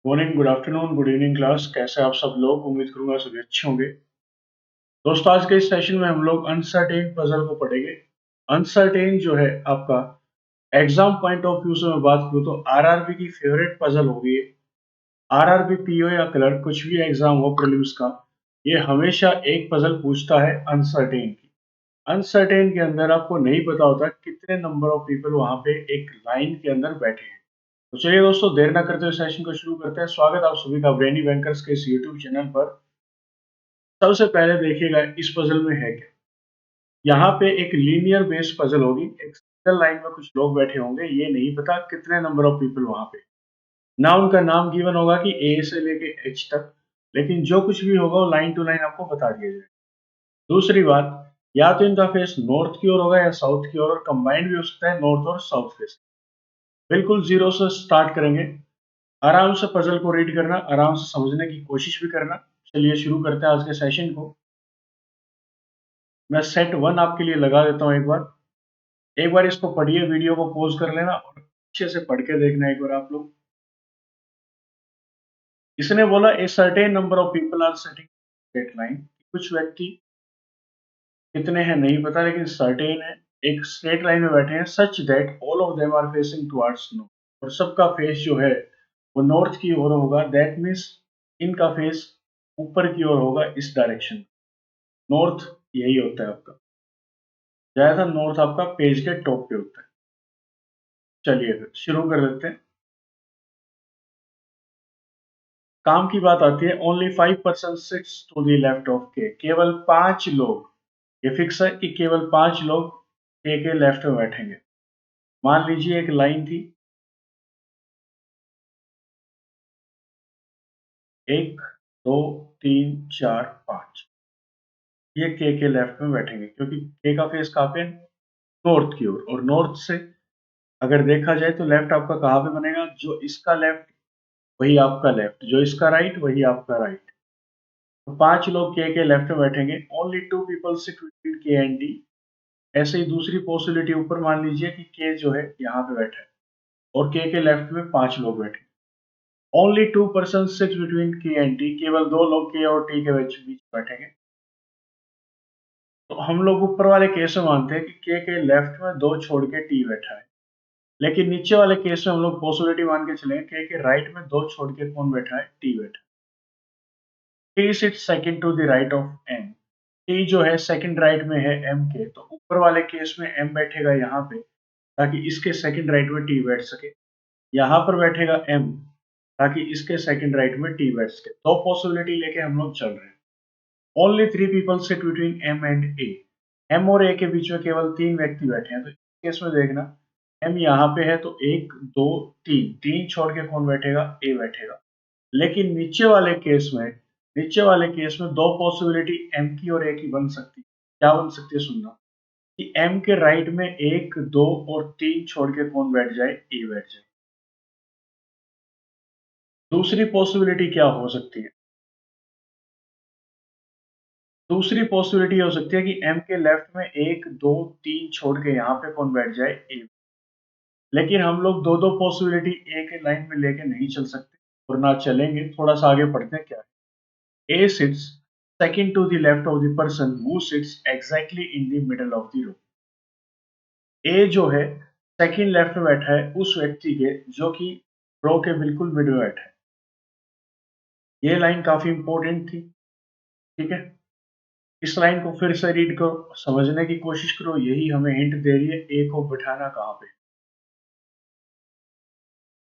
Morning, good afternoon, good evening class. कैसे आप सब लोग? उम्मीद करूंगा सभी अच्छे होंगे। दोस्तों, आज के इस सेशन में हम लोग अनसर्टेन पजल को पढ़ेंगे। अनसर्टेन जो है आपका एग्जाम पॉइंट ऑफ व्यू से मैं बात करूं तो आरआरबी की फेवरेट पजल होगी ये। आरआरबी पीओ या क्लर्क कुछ भी एग्जाम हो प्रीलिम्स का, ये हमेशा एक पजल पूछता है अनसर्टेन की। अनसर्टेन के अंदर आपको नहीं पता होता कितने नंबर ऑफ पीपल वहां पे एक लाइन के अंदर बैठे हैं। तो चलिए दोस्तों, देर ना करते हुए सेशन को शुरू करते हैं। स्वागत है आप सभी का ब्रेनी बैंकर्स के इस यूट्यूब चैनल पर। सबसे पहले देखिएगा इस पजल में है क्या। यहाँ पे एक लीनियर बेस्ड पजल होगी, एक सिंगल लाइन में कुछ लोग बैठे होंगे, ये नहीं पता कितने नंबर ऑफ पीपल वहां पे। ना उनका नाम गिवन होगा कि ए से लेके एच तक, लेकिन जो कुछ भी होगा वो लाइन टू लाइन आपको बता दिया जाएगा। दूसरी बात, या तो इनका फेस नॉर्थ की ओर होगा या साउथ की ओर, और कंबाइंड भी हो सकता है नॉर्थ और साउथ फेस। बिल्कुल जीरो से स्टार्ट करेंगे। आराम से पजल को रीड करना, आराम से समझने की कोशिश भी करना। चलिए शुरू करते हैं आज के सेशन को। मैं सेट 1 आपके लिए लगा देता हूँ एक बार इसको पढ़िए, वीडियो को पॉज कर लेना और अच्छे से पढ़ के देखना एक बार आप लोग। इसने बोला a certain number of people are sitting straight line. कुछ व्यक्ति कितने हैं नहीं पता, लेकिन सर्टेन है, एक स्ट्रेट लाइन में बैठे हैं, such that all of them are facing towards north. और सबका फेस जो है वो नॉर्थ की ओर होगा। दैट मीन्स इनका फेस ऊपर की ओर होगा, इस डायरेक्शन। नॉर्थ यही होता है आपका, ज्यादातर नॉर्थ आपका पेज के टॉप पे होता है। चलिए फिर शुरू कर देते हैं। काम की बात आती है। Only 5% sits to the left of K. केवल 5 लोग, ये फिक्स है कि केवल 5 लोग के लेफ्ट में बैठेंगे। मान लीजिए एक लाइन थी, 1 2 3 4 5, ये के लेफ्ट में बैठेंगे क्योंकि के का फेस कहाँ पे? नॉर्थ की ओर। और नॉर्थ से अगर देखा जाए तो लेफ्ट आपका कहाँ पे बनेगा? जो इसका लेफ्ट वही आपका लेफ्ट, जो इसका राइट वही आपका राइट। तो 5 लोग के लेफ्ट में बैठेंगे। ओनली 2 पीपल सिट बिटवीन के एंड डी। ऐसे ही दूसरी पॉसिबिलिटी, ऊपर मान लीजिए कि के जो है यहाँ पे बैठा है और के लेफ्ट में 5 लोग बैठे। ओनली 2 पर्सन सिट बिटवीन के एंड टी। केवल 2 लोग के और टी के बीच बीच बैठेंगे। तो हम लोग ऊपर वाले केस में मानते हैं कि के लेफ्ट में 2 छोड़ के टी बैठा है, लेकिन नीचे वाले केस में हम लोग पॉसिबिलिटी मान के चलेंगे के राइट में 2 छोड़ के कौन बैठा है? टी बैठा है। T sit second to the right of M. T जो है सेकंड राइट में है एम के, तो ऊपर वाले केस में एम बैठेगा यहाँ पे, ताकि इसके सेकंड राइट में टी बैठ सके। यहाँ पर बैठेगा एम, ताकि इसके सेकंड राइट में टी बैठ सके। दो पॉसिबिलिटी लेके हम लोग चल रहे हैं। Only 3 people sit between M and A. M और ए के बीच में केवल 3 व्यक्ति बैठे हैं। तो इस केस में देखना, एम यहाँ पे है तो 1 2 3, 3 छोड़ के कौन बैठेगा? ए बैठेगा। लेकिन नीचे वाले केस में दो पॉसिबिलिटी एम की और ए की बन सकती है। क्या बन सकती है? सुनना कि एम के राइट में 1 2 और 3 छोड़ के कौन बैठ जाए? ए बैठ जाए। दूसरी पॉसिबिलिटी क्या हो सकती है? दूसरी पॉसिबिलिटी हो सकती है कि एम के लेफ्ट में 1 2 3 छोड़ के यहाँ पे कौन बैठ जाए? ए। लेकिन हम लोग दो दो पॉसिबिलिटी ए के लाइन में लेके नहीं चल सकते और ना चलेंगे। थोड़ा सा आगे पढ़ते हैं क्या है। A sits second to the left of the person who sits exactly in the middle of the row. A जो है सेकंड लेफ्ट में बैठा है उस व्यक्ति के जो कि रो के बिल्कुल मिड में बैठा है। ये लाइन काफी इंपॉर्टेंट थी, ठीक है। इस लाइन को फिर से रीड करो, समझने की कोशिश करो, यही हमें हिंट दे रही है ए को बिठाना कहाँ पे।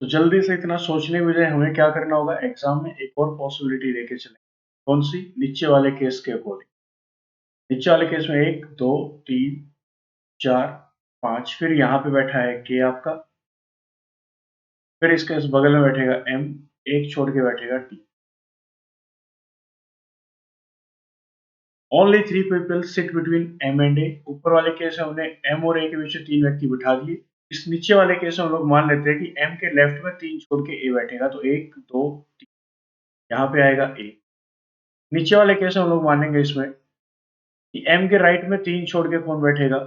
तो जल्दी से इतना सोचने के बजाय हमें क्या करना होगा, एग्जाम में एक और पॉसिबिलिटी लेके चलें। कौन सी? नीचे वाले केस के अकॉर्डिंग। नीचे वाले केस में 1 2 3 4 5, फिर यहाँ पे बैठा है के आपका, फिर इसके इस बगल में बैठेगा एम, एक छोड़ के बैठेगा T. Only 3 people sit between M and A. ऊपर वाले केस में हमने एम और ए के बीच में 3 व्यक्ति बिठा दिए। इस नीचे वाले केस में हम लोग मान लेते हैं कि एम के लेफ्ट में 3 छोड़ के ए बैठेगा, तो 1 2 3 यहाँ पे आएगा ए। नीचे वाले केस में हम लोग मानेंगे इसमें कि एम के राइट में 3 छोड़ के कौन बैठेगा?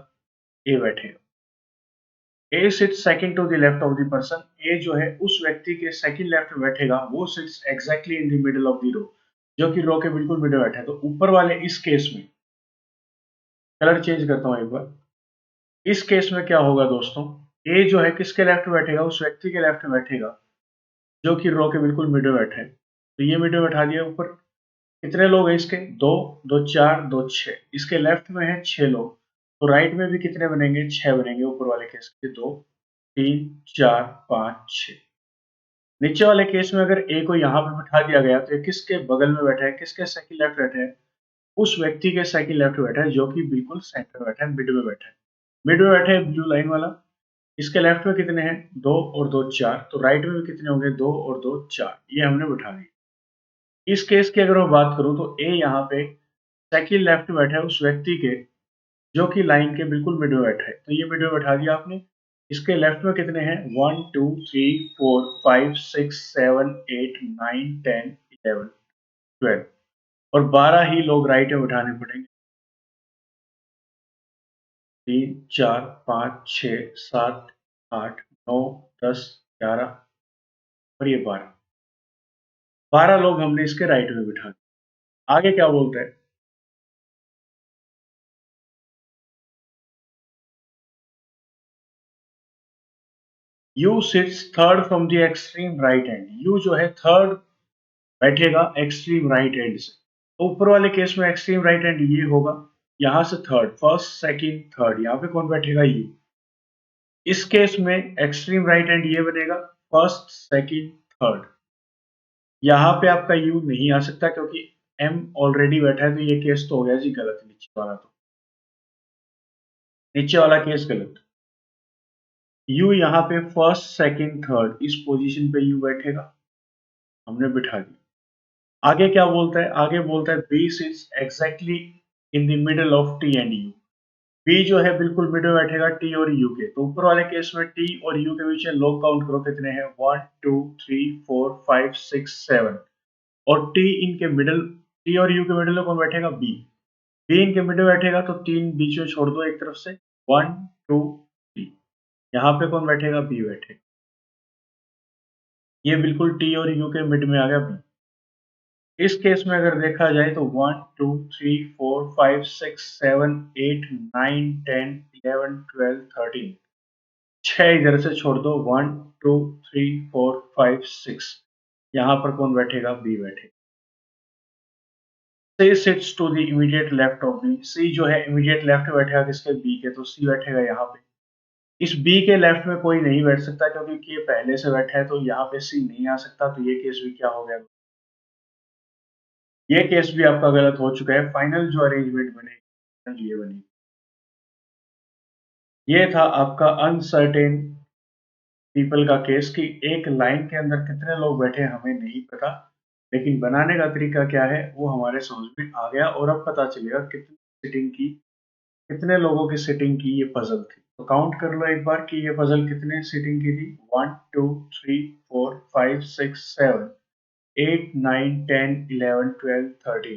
ए बैठेगा। A sits second to the left of the person. A जो है उस व्यक्ति के सेकंड लेफ्ट में बैठेगा, वो sits exactly in the middle of the row, जो कि रो के बिल्कुल मिडल बैठा है। तो ऊपर वाले इस केस में कलर चेंज करता हूं एक बार। इस केस में क्या होगा दोस्तों, ए जो है किसके लेफ्ट में बैठेगा, उस व्यक्ति के लेफ्ट में बैठेगा जो कि रो के बिल्कुल मिडल बैठे हैं। तो ये मिडल बैठा दिया ऊपर। कितने लोग हैं इसके, दो, दो चार, दो छह। इसके लेफ्ट में है छह लोग, तो राइट में भी कितने बनेंगे, छह बनेंगे ऊपर वाले केस के। दो, तीन, चार, पांच, छह। नीचे वाले केस में अगर ए को यहाँ पे बिठा दिया गया तो ये किसके बगल में बैठा है, किसके सेकंड लेफ्ट बैठे है, उस व्यक्ति के सेकंड लेफ्ट बैठा है जो कि बिल्कुल सेंटर में बैठा है, मिड में बैठा है। मिड में बैठे है ब्लू लाइन वाला। इसके लेफ्ट में कितने हैं, दो और दो चार, तो राइट में भी कितने होंगे, दो और दो चार। ये हमने बिठा दी। इस केस की अगर मैं बात करूं तो ए यहाँ पे सेकंड लेफ्ट में बैठा है उस व्यक्ति के जो कि लाइन के बिल्कुल मिड में बैठा है। तो ये मिड में बैठा दिया आपने। इसके लेफ्ट में कितने हैं, 1 2 3 4 5 6 7 8 9 10 11 12, और 12 ही लोग राइट में बैठाने पड़ेंगे। 3 4 5 6 7 8 9 10 11 और ये 12, 12 लोग हमने इसके राइट में बिठा दिए। आगे क्या बोलते हैं, you seats third from the extreme right and. You जो है थर्ड बैठेगा एक्सट्रीम राइट एंड से। तो ऊपर वाले केस में एक्सट्रीम राइट एंड ये होगा, यहां से थर्ड, फर्स्ट सेकंड थर्ड, यहाँ पे कौन बैठेगा, यू। इस केस में एक्सट्रीम राइट एंड ये बनेगा, फर्स्ट सेकंड थर्ड। यहाँ पे आपका यू नहीं आ सकता क्योंकि एम ऑलरेडी बैठा है, तो ये केस तो हो गया जी गलत, नीचे वाला। तो नीचे वाला केस गलत। यू यहाँ पे फर्स्ट सेकंड थर्ड इस पोजीशन पे यू बैठेगा, हमने बिठा दिया। आगे क्या बोलता है, आगे बोलता है B sits exactly in the middle of T and U. B जो है बिल्कुल मिड में बैठेगा टी और यू के। तो ऊपर वाले केस में टी और यू के बीच में लोग काउंट करो कितने हैं, 1 2 3 4 5 6 7, और टी इनके मिडल, टी और यू के मिडल में कौन बैठेगा, बी। बी इनके मिडल बैठेगा तो तीन बीच में छोड़ दो एक तरफ से, 1 2 3। यहाँ पे कौन बैठेगा, बी बैठेगा। ये बिल्कुल टी और यू के मिड में आ गया बी। इस केस में अगर देखा जाए तो 1 2 3 4 5 6 7 8 9 10 11 12 13, छह इधर से छोड़ दो, 1 2 3 4 5 6। यहाँ पर कौन बैठेगा, बी बैठेगा। C sits to the immediate left of B. C जो है इमीडिएट लेफ्ट में बैठेगा किसके, बी के। तो सी बैठेगा यहाँ पे। इस बी के लेफ्ट में कोई नहीं बैठ सकता क्योंकि ये पहले से बैठा है, तो यहाँ पे सी नहीं आ सकता। तो ये केस भी क्या हो गया, ये केस भी आपका गलत हो चुका है। फाइनल जो अरेंजमेंट बनेगी ये बनेगी। ये था आपका अनसर्टेन पीपल का केस कि एक लाइन के अंदर कितने लोग बैठे हमें नहीं पता, लेकिन बनाने का तरीका क्या है वो हमारे समझ में आ गया। और अब पता चलेगा कितनी सिटिंग की, कितने लोगों की सिटिंग की ये पजल थी। तो काउंट कर लो एक बार कि ये पजल कितने सिटिंग की थी, 1 2 3 4 5 6 7 8 9 10 11 12 13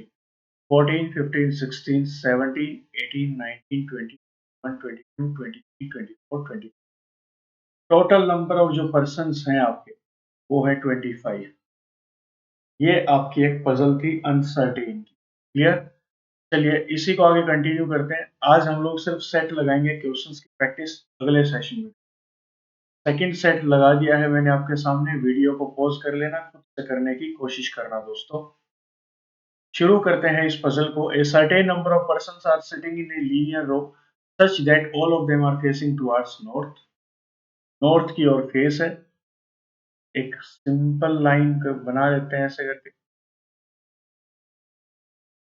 14 15 16 17 18 19 20 21 22 23 24 25। टोटल नंबर ऑफ जो पर्सन्स हैं आपके वो है 25। ये आपकी एक पजल थी अनसर्टेन की। क्लियर। चलिए इसी को आगे कंटिन्यू करते हैं। आज हम लोग सिर्फ सेट लगाएंगे क्वेश्चंस की प्रैक्टिस अगले सेशन में। सेकंड सेट लगा दिया है मैंने आपके सामने। वीडियो को पॉज कर लेना, खुद से करने की कोशिश करना दोस्तों। शुरू करते हैं इस पजल को। A certain number of persons are sitting in a linear row such that all of them are facing towards north. North की ओर फेस है। एक सिंपल लाइन बना देते हैं ऐसे करके।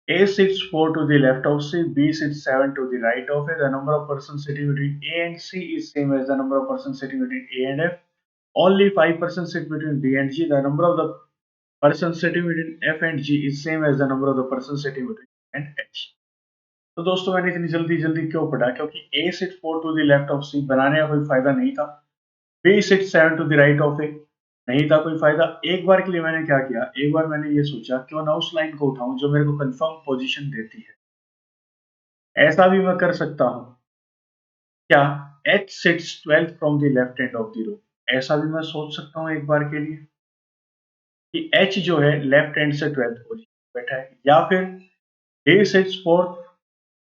A sits 4 to the left of C, B sits 7 to the right of A. The number of persons sitting between A and C is same as the number of persons sitting between A and F. Only 5 persons sit between B and G. The number of the persons sitting between F and G is same as the number of the persons sitting between E and H. तो दोस्तों मैंने इतनी जल्दी जल्दी क्यों पढ़ा, क्योंकि A sits 4 to the left of C बनाने का कोई फायदा नहीं था। B sits 7 to the right of A नहीं था कोई फायदा। एक बार के लिए मैंने क्या किया, एक बार मैंने ये सोचा क्यों ना उस लाइन को उठाऊं जो मेरे को कंफर्म पोजीशन देती है। ऐसा भी मैं कर सकता हूं क्या, H sits 12th from the left end of the row. ऐसा भी मैं सोच सकता हूँ एक बार के लिए कि एच जो है लेफ्ट हैंड से 12th पोजीशन बैठा है, या फिर D sits fourth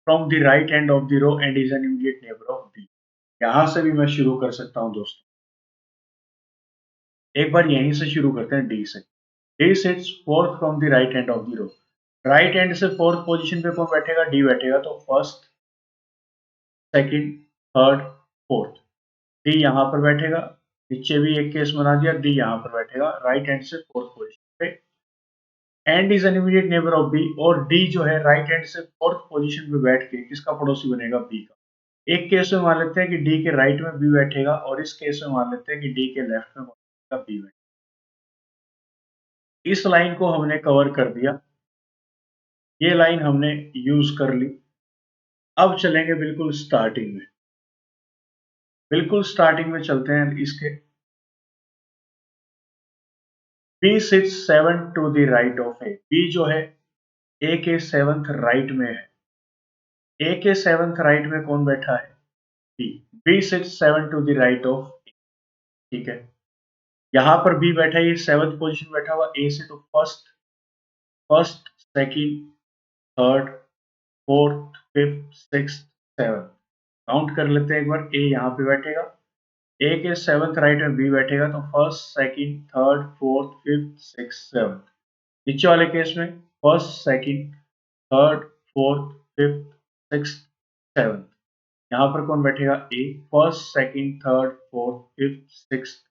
from the right end of the row and is an immediate neighbour of B. यहां से भी मैं शुरू कर सकता हूं दोस्तों। एक बार यहीं से शुरू करते हैं डी से। D sits fourth from the right end of the row. Right hand से फोर्थ पोजीशन पे कौन बैठेगा? डी बैठेगा, तो first, second, third, fourth. D यहाँ पर बैठेगा, नीचे भी एक केस बना दिया, डी यहाँ पर बैठेगा राइट हैंड से फोर्थ पोजीशन पे, and is an immediate neighbour of B. और डी जो है राइट हैंड से फोर्थ पोजीशन पे बैठ के किसका पड़ोसी बनेगा? बी का। एक केस में मान लेते हैं कि डी के राइट में बी बैठेगा, और इस केस में मान लेते हैं कि डी के लेफ्ट में बी बैठेगा। इस लाइन को हमने कवर कर दिया, ये लाइन हमने यूज कर ली। अब चलेंगे बिल्कुल स्टार्टिंग में। बिल्कुल स्टार्टिंग में चलते हैं इसके। B sits 7 to the right of A. B जो है ए के 7th राइट में है। ए के 7th राइट में कौन बैठा है? B. B sits 7 to the right of A. ठीक है, यहां पर बी बैठा है, ये 7th पोजीशन बैठा हुआ ए से, तो first, second, third, fourth, fifth, six, seven. Count कर लेते हैं एक बार। ए यहाँ पे बैठेगा, ए के 7th राइट में बी बैठेगा, तो first, second, third, fourth, fifth, six, seven. नीचे वाले केस में first, second, third, fourth, fifth, six, seven. यहाँ पर कौन बैठेगा? A. First, second, third, fourth, fifth, six,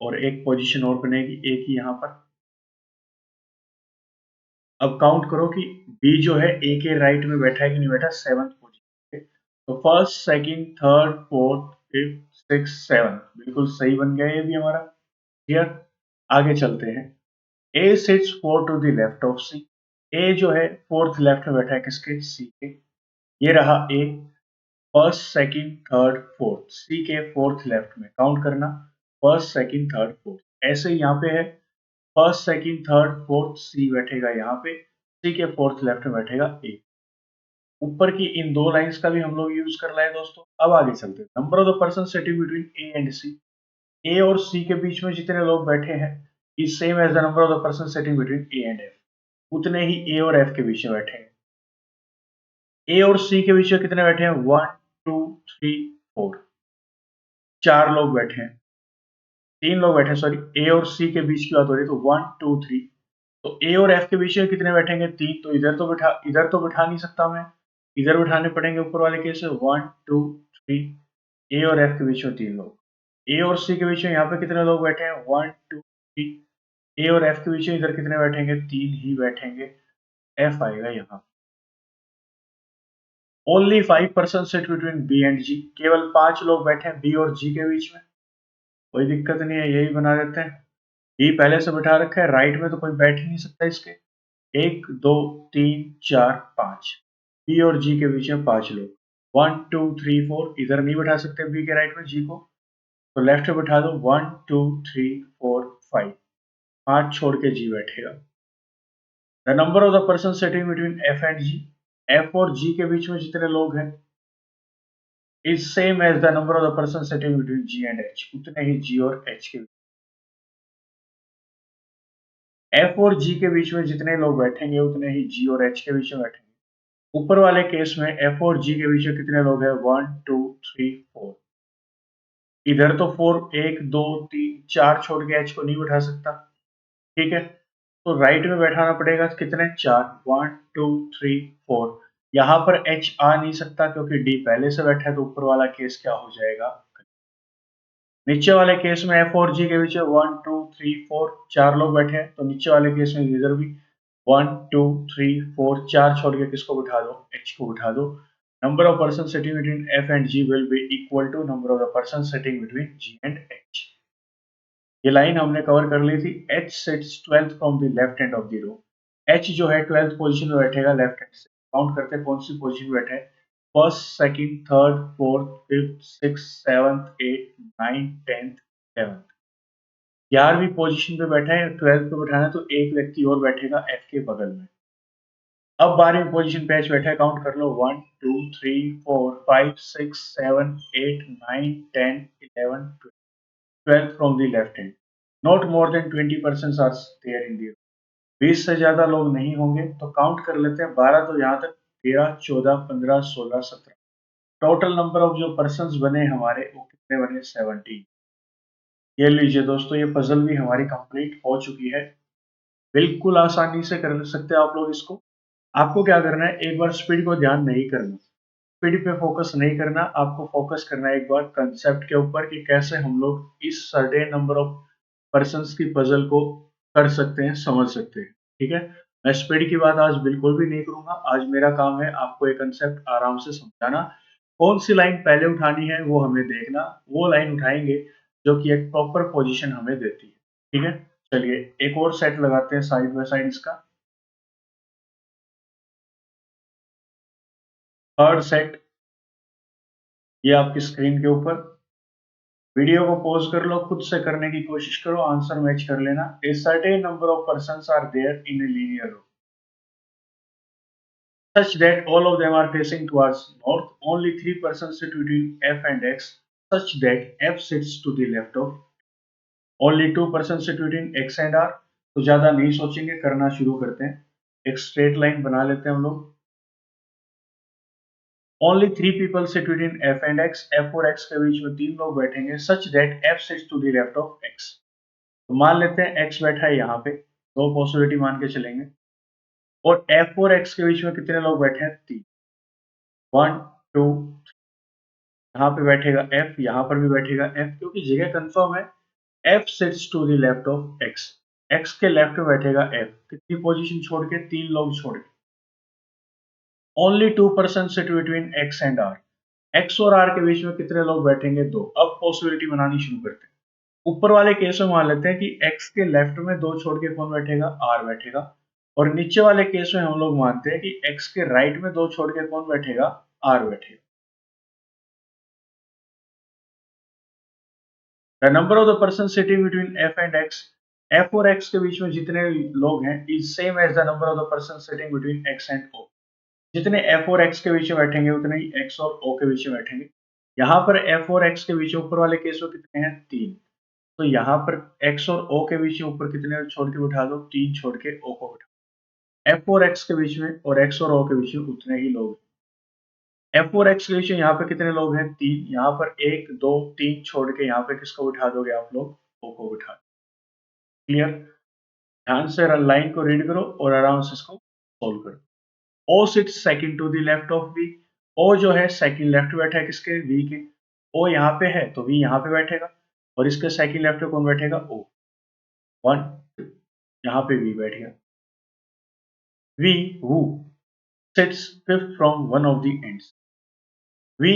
और एक पोजीशन और बनेगी ए की यहाँ पर। अब काउंट करो कि बी जो है ए के राइट में बैठा है कि नहीं बैठा? 7th पोजीशन पे। तो first, second, third, fourth, fifth, six, seven, बिल्कुल सही बन गया ये भी हमारा। क्लियर? आगे चलते हैं। A sits 4 to the left of C. A जो है फोर्थ लेफ्ट में बैठा है किसके? सी के। ये रहा ए। फर्स्ट, सेकंड, थर्ड, फोर्थ, सी के फोर्थ लेफ्ट में। काउंट करना, फर्स्ट, सेकंड, थर्ड, फोर्थ। ऐसे ही यहाँ पे है, फर्स्ट, सेकंड, थर्ड, फोर्थ, सी बैठेगा यहाँ पे, सी के फोर्थ लेफ्ट में बैठेगा ए। ऊपर की इन दो लाइंस का भी हम लोग यूज कर रहे हैं दोस्तों। अब आगे चलते हैं। Number of the person sitting between A and C. A और सी के बीच में जितने लोग बैठे हैं is same as the number of the person sitting between A and F. उतने ही ए और एफ के बीच में बैठे हैं। ए और सी के बीच में कितने बैठे हैं? 1 2 3 4। चार लोग बैठे हैं, तीन लोग बैठे हैं, सॉरी। ए और सी के बीच की बात हो रही है, तो 1 2 3। तो ए और एफ के बीच में कितने बैठेंगे? तीन। तो इधर तो बिठा नहीं सकता मैं, इधर बिठाने पड़ेंगे ऊपर वाले केस में। 1 2 3। ए और एफ के बीच में तीन लोग। ए और सी के बीच में यहाँ पे कितने लोग बैठे हैं? 1 2 3। ए और एफ के बीच में इधर कितने बैठेंगे? तीन ही बैठेंगे। एफ आएगा यहाँ। Only 5% sit between B and G. केवल पांच लोग बैठे हैं बी और जी के बीच में। कोई दिक्कत नहीं है, यही बना देते हैं। बी पहले से बिठा रखा है, राइट में तो कोई बैठ ही नहीं सकता इसके। एक, दो, तीन, चार, पांच। बी और जी के बीच में पांच लोग। 1 2 3 4। इधर नहीं बैठा सकते बी के राइट में जी को, तो लेफ्ट में बैठा दो। 1 2 3 4 5। पांच छोड़ के जी बैठेगा। The number of the person sitting between F and G. F और जी के बीच में जितने लोग हैं is same as the number of the person sitting between G and H. उतने ही जी और एच के, एफ और जी के बीच में जितने लोग बैठेंगे उतने ही जी और एच के बीच में बैठेंगे। ऊपर वाले केस में एफ और जी के बीच में कितने लोग हैं? 1 2 3 4। इधर तो फोर, एक, दो, तीन, चार छोड़ के एच को नहीं बैठा सकता। ठीक है, तो राइट में बैठाना पड़ेगा कितने? चार। 1 2 3 4। यहाँ पर एच आ नहीं सकता क्योंकि डी पहले से बैठा है, तो ऊपर वाला केस क्या हो जाएगा? नीचे वाले केस में एफ और जी के बीच में 1 2 3 4 चार लोग बैठे हैं, तो नीचे वाले केस में इधर भी 1 2 3 4। चार छोड़ के किसको बिठा दो? एच को बिठा दो। Number of person sitting between F and G will be equal to number of the person sitting between G and H. ये लाइन हमने कवर कर ली थी। H sits 12th from the left end of the row. H जो है 12th position में बैठेगा left hand से। काउंट करते हैं कौन सी पोजीशन में बैठे हैं। First, second, third, fourth, fifth, six, seventh, eight, nine, tenth, 11th। 11वीं पोजीशन पे बैठा है, 12th पे बैठाना है, तो एक व्यक्ति और बैठेगा एफ के बगल में। अब 12वीं पोजीशन पे एच बैठा है, काउंट कर लो 1 2 3 4 5 6 7 8 9 10 11 12 from the left hand. Not more than 20% are there in the 20 से ज्यादा लोग नहीं होंगे, तो काउंट कर लेते हैं 12, तो यहाँ तक 13 14 15 16 17 टोटल नंबर ऑफ जो पर्सन बने हमारे वो कितने बने 17। ये लीजिए दोस्तों, ये पजल भी हमारी कंप्लीट हो चुकी है। बिल्कुल आसानी से कर सकते हैं आप लोग इसको। आपको क्या करना है, एक बार स्पीड को ध्यान नहीं करना, स्पीड पे फोकस नहीं करना, आपको फोकस करना है एक बार कंसेप्ट के ऊपर कि कैसे हम लोग इस सर्टेन नंबर ऑफ पर्सन्स की पजल को कर सकते हैं, समझ सकते हैं। ठीक है, मैं स्पीड की बात आज बिल्कुल भी नहीं करूंगा। आज मेरा काम है आपको एक कंसेप्ट आराम से समझाना। कौन सी लाइन पहले उठानी है वो हमें देखना, वो लाइन उठाएंगे जो कि एक प्रॉपर पोजीशन हमें देती है। ठीक है, चलिए एक और सेट लगाते हैं साइड बाय साइड इसका। थर्ड सेट ये आपकी स्क्रीन के ऊपर। वीडियो को पॉज कर लो, खुद से करने की कोशिश करो, आंसर मैच कर लेना। A certain number of persons are there in a linear row such that all of them are facing towards north. Only three persons sit between F and X, such that F sits to the left of. Only two persons sit between X and R. तो ज्यादा नहीं सोचेंगे, करना शुरू करते हैं। एक straight line बना लेते हैं हम लोग। Only three people sit between F and X. F और X के बीच में तीन लोग बैठेंगे, such that F sits to the left of X. तो मान लेते हैं X बैठा है यहाँ पे, दो पॉसिबिलिटी मान के चलेंगे। और F और X के बीच में कितने लोग बैठे हैं, तीन। 1 2, यहाँ पे बैठेगा F, यहाँ पर भी बैठेगा F, क्योंकि जगह कंफर्म है। F sits to the left of X, X के लेफ्ट में बैठेगा F, कितनी पोजीशन छोड़ के, तीन लोग छोड़ के। Only two person sit between X and R, X और R के बीच में कितने लोग बैठेंगे, दो। अब पॉसिबिलिटी बनानी शुरू करते हैं। ऊपर वाले केस में मान लेते हैं कि X के लेफ्ट में दो छोड़ के कौन बैठेगा, R बैठेगा। और नीचे वाले केस में हम लोग मानते हैं कि X के राइट में दो छोड़ के कौन बैठेगा, R बैठेगा। The number of the person sitting between F and X, F और X के बीच में जितने लोग हैं is same as the number of the person sitting between X and O। जितने F और X के बीच में बैठेंगे उतने ही X और O के बीच में बैठेंगे। यहाँ पर F और X के बीच में ऊपर वाले केस में कितने हैं, तीन। तो यहाँ पर X और O के बीच में ऊपर कितने छोड़ के बिठा दो, तीन छोड़ के O को बिठा। F और X के बीच में और X और O के बीच में उतने ही लोग। F और X के बीच में यहाँ पे कितने लोग हैं, तीन। यहाँ पर एक दो तीन छोड़ के यहाँ पे किसको बिठा दोगे आप लोग, O को बिठा। क्लियर, ध्यान से लाइन को रीड करो और आराम से इसको सोल्व करो। O sits second to the left of V। O जो है सेकंड लेफ्ट बैठा है किसके, V के। O यहाँ पे है तो V यहाँ पे बैठेगा, और इसके सेकंड लेफ्ट पे कौन बैठेगा, O। 1 2, यहाँ पे V बैठ गया। V who sits fifth from one of the ends। V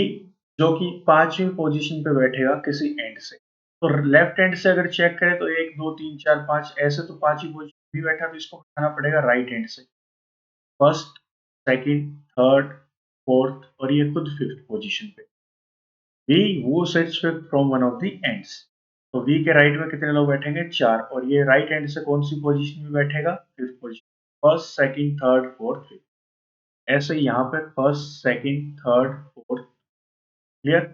जो कि पांचवी पोजीशन पे बैठेगा किसी एंड से। तो लेफ्ट हैंड से अगर चेक करें तो एक दो तीन चार पांच, ऐसे तो पांचवी पोजीशन भी बैठा, तो इसको उठाना पड़ेगा राइट हैंड से। फर्स्ट सेकंड थर्ड फोर्थ और ये खुद फिफ्थ पोजीशन पे। V who sits fifth from one of the ends। तो V के राइट में कितने लोग बैठेंगे, चार। और ये राइट हैंड से कौन सी पोजीशन में बैठेगा, fifth position. First second third fourth fifth. ऐसे ही यहाँ पे first second third fourth. Clear.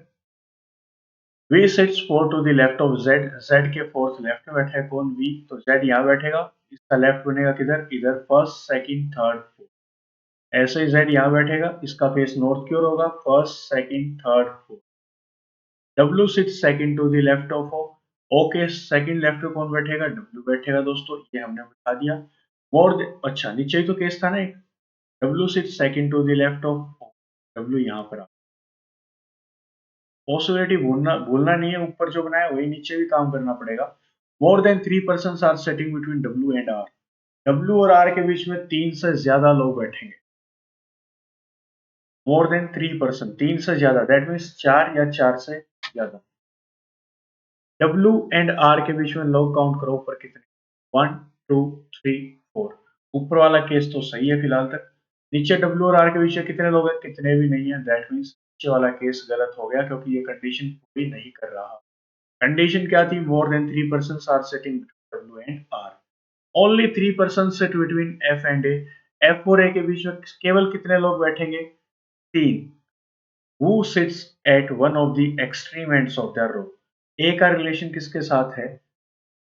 V sits four to the left of Z। Z के फोर्थ लेफ्ट में बैठा है कौन, V। तो Z यहाँ बैठेगा, इसका लेफ्ट बनेगा किधर, इधर। First second third fourth. ऐसे ही Z यहाँ बैठेगा, इसका फेस नॉर्थ की ओर होगा। First second third fourth. W sits second to the left of O। O के सेकंड लेफ्ट पे कौन बैठेगा, W बैठेगा दोस्तों, ये हमने बता दिया। अच्छा नीचे ही तो केस था ना एक। W sits second to the left of O। W यहाँ पर पॉसिबिलिटी भूलना नहीं है, ऊपर जो बनाया वही नीचे भी काम करना पड़ेगा। More than three person are setting between W and R. W और आर के बीच में तीन से ज्यादा लोग बैठेंगे। मोर देन थ्री पर्सन, तीन से ज्यादा, दैट मीन्स चार या चार से ज्यादा। डब्ल्यू एंड आर के बीच में लोग काउंट करो, ऊपर कितने, 1 2 3 4। ऊपर वाला केस तो सही है फिलहाल तक। नीचे डब्ल्यू और आर के बीच में कितने लोग हैं, कितने भी नहीं है, दैट मीन्स नीचे वाला केस गलत हो गया, क्योंकि ये कंडीशन पूरी नहीं कर रहा। कंडीशन क्या थी, more than three person are sitting between W and R. Only three person sit between F and A. F और A के बीच में केवल कितने लोग बैठेंगे? 3। Who sits at one of the extreme ends of the row? A का relation किसके साथ है?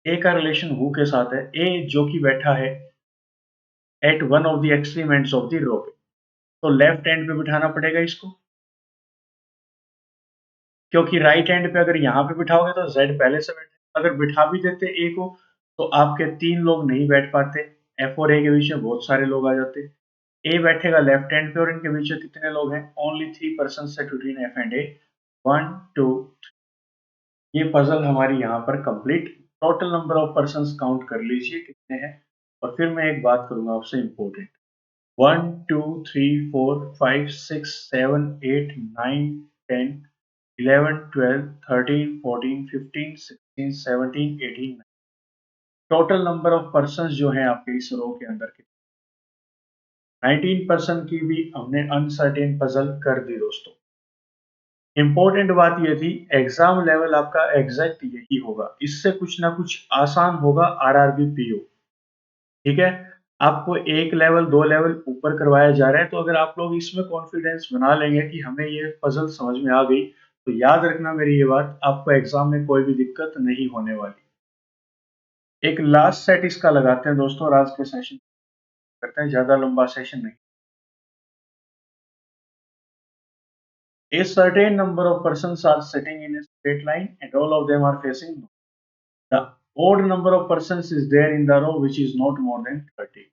A का रिलेशन who के साथ है? A जो कि बैठा है at one of the extreme ends of the row पे, तो लेफ्ट एंड पे बिठाना पड़ेगा इसको, क्योंकि राइट एंड पे अगर यहाँ पे बिठाओगे तो Z पहले से बैठे, अगर बिठा भी देते A को तो आपके 3 लोग नहीं बैठ पाते, F और A के बीच में बहुत सारे लोग आ जाते। A बैठेगा लेफ्ट एंड पे और इनके बीच में कितने लोग हैं? Only 3 person set between F and A, 1 2 ये पजल हमारी यहाँ पर complete. Total number of persons count कर लीजिए कितने हैं, और फिर मैं एक बात करूंगा आपसे important. 1 2 3 4 5 6 7 8 9 10 11 12 13 14 15 16 17 18 total number of persons जो हैं आपके इस रो के अंदर के 19 पर्सन की भी हमने अनसर्टेन पजल कर दी दोस्तों। इम्पोर्टेंट बात ये थी, एग्जाम लेवल आपका एग्जैक्ट यही होगा, इससे कुछ ना कुछ आसान होगा आरआरबी पीओ। ठीक है, आपको एक लेवल 2 लेवल ऊपर करवाया जा रहा है, तो अगर आप लोग इसमें कॉन्फिडेंस बना लेंगे कि हमें ये पजल समझ में आ गई, तो याद रखना मेरी ये बात, आपको एग्जाम में कोई भी दिक्कत नहीं होने वाली। एक लास्ट सेट इसका लगाते हैं दोस्तों और आज के सेशन करते हैं, ज्यादा लंबा सेशन नहीं। A certain number of persons are sitting in a straight line and all of them are facing north. The odd number of persons is there in the row which is not more than 30.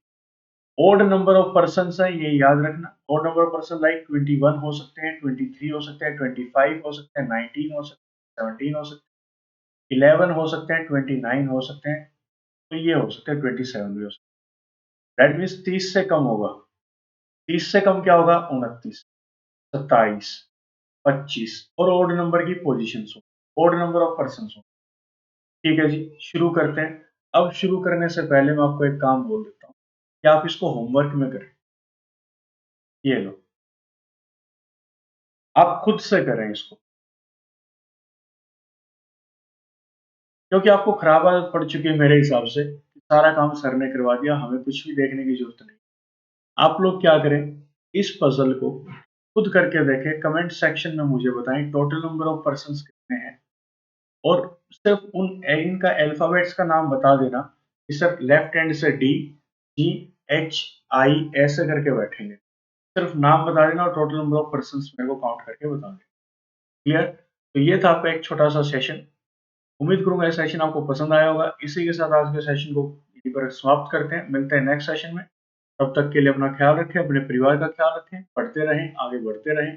Odd number of persons है, ये याद रखना। Odd number of persons like 21 हो सकते हैं, 23 हो सकते हैं, 25 हो सकते हैं, 19 हो सकते हैं, 17 हो सकते हैं, 11 हो सकते हैं, 29 हो सकते हैं, तो ये हो सकते हैं 27 भी हो सकते हैं। दैट मीन्स 30 से कम होगा। 30 से कम क्या होगा? 29, 27, 25 और ओड नंबर की पोजीशन हो, ओड नंबर ऑफ पर्सन हो। ठीक है जी, शुरू करते हैं। अब शुरू करने से पहले मैं आपको एक काम बोल देता हूँ कि आप इसको होमवर्क में करें। ये लो, आप खुद से करें इसको, क्योंकि आपको खराब आदत पड़ चुकी है मेरे हिसाब से, सारा काम सर ने करवा दिया, हमें कुछ भी देखने की जरूरत नहीं। आप लोग क्या करें, इस पजल को खुद करके देखें, कमेंट सेक्शन में मुझे बताएं टोटल नंबर ऑफ पर्सन कितने हैं, और सिर्फ उन इनका अल्फाबेट्स का नाम बता देना कि सर लेफ्ट हैंड से डी, जी, एच, आई ऐसे करके बैठेंगे। सिर्फ नाम बता देना और टोटल नंबर ऑफ पर्सन मेरे को काउंट करके बता दें। क्लियर? तो ये था आपका एक छोटा सा सेशन। उम्मीद करूंगा ये सेशन आपको पसंद आया होगा। इसी के साथ आज के सेशन को यहीं पर समाप्त करते हैं, मिलते हैं नेक्स्ट सेशन में। तब तक के लिए अपना ख्याल रखें, अपने परिवार का ख्याल रखें, पढ़ते रहें, आगे बढ़ते रहें।